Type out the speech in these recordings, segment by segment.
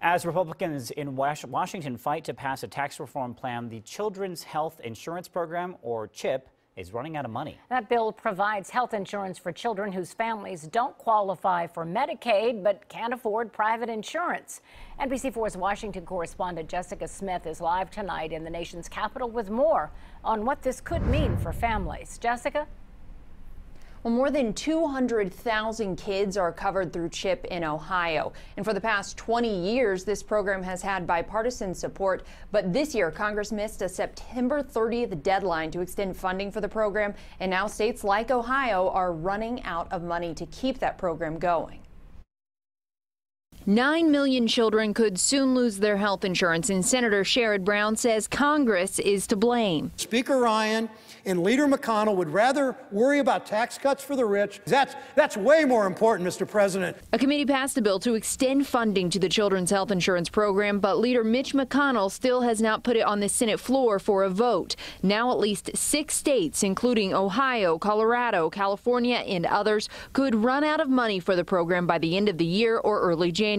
As Republicans in Washington fight to pass a tax reform plan, the Children's Health Insurance Program, or CHIP, is running out of money. That bill provides health insurance for children whose families don't qualify for Medicaid but can't afford private insurance. NBC4's Washington correspondent Jessica Smith is live tonight in the nation's capital with more on what this could mean for families. Jessica? Well, more than 200,000 kids are covered through CHIP in Ohio. And for the past 20 years, this program has had bipartisan support. But this year, Congress missed a September 30th deadline to extend funding for the program. And now states like Ohio are running out of money to keep that program going. 9 million children could soon lose their health insurance, and Senator Sherrod Brown says Congress is to blame. Speaker Ryan and Leader McConnell would rather worry about tax cuts for the rich. That's way more important, Mr. President. A committee passed a bill to extend funding to the Children's Health Insurance Program, but Leader Mitch McConnell still has not put it on the Senate floor for a vote. Now at least 6 states, including Ohio, Colorado, California, and others, could run out of money for the program by the end of the year or early January.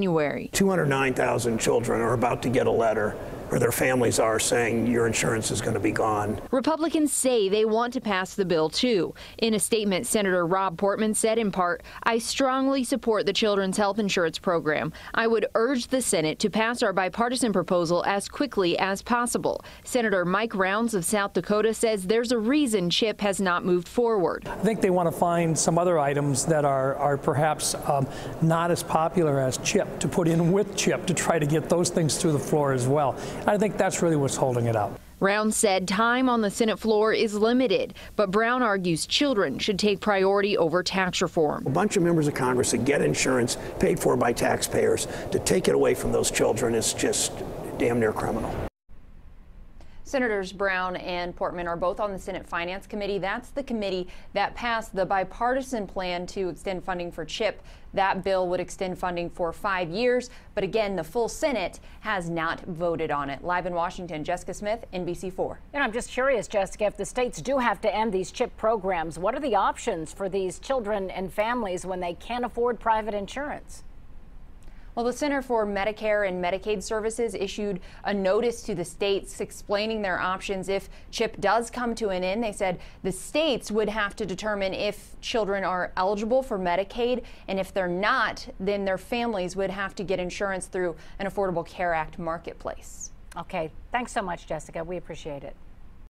209,000 children are about to get a letter, or their families are, saying your insurance is going to be gone. Republicans say they want to pass the bill, too. In a statement, Senator Rob Portman said in part, "I strongly support the Children's Health Insurance Program. I would urge the Senate to pass our bipartisan proposal as quickly as possible." Senator Mike Rounds of South Dakota says there's a reason CHIP has not moved forward. I think they want to find some other items that are perhaps not as popular as CHIP to put in with CHIP to try to get those things through the floor as well. I think that's really what's holding it up. Rounds said time on the Senate floor is limited, but Brown argues children should take priority over tax reform. A bunch of members of Congress that get insurance paid for by taxpayers, to take it away from those children is just damn near criminal. Senators Brown and Portman are both on the Senate Finance Committee. That's the committee that passed the bipartisan plan to extend funding for CHIP. That bill would extend funding for 5 years. But again, the full Senate has not voted on it. Live in Washington, Jessica Smith, NBC4. And I'm just curious, Jessica, if the states do have to end these CHIP programs, what are the options for these children and families when they can't afford private insurance? Well, the Center for Medicare and Medicaid Services issued a notice to the states explaining their options if CHIP does come to an end. They said the states would have to determine if children are eligible for Medicaid, and if they're not, then their families would have to get insurance through an Affordable Care Act marketplace. Okay, thanks so much, Jessica. We appreciate it.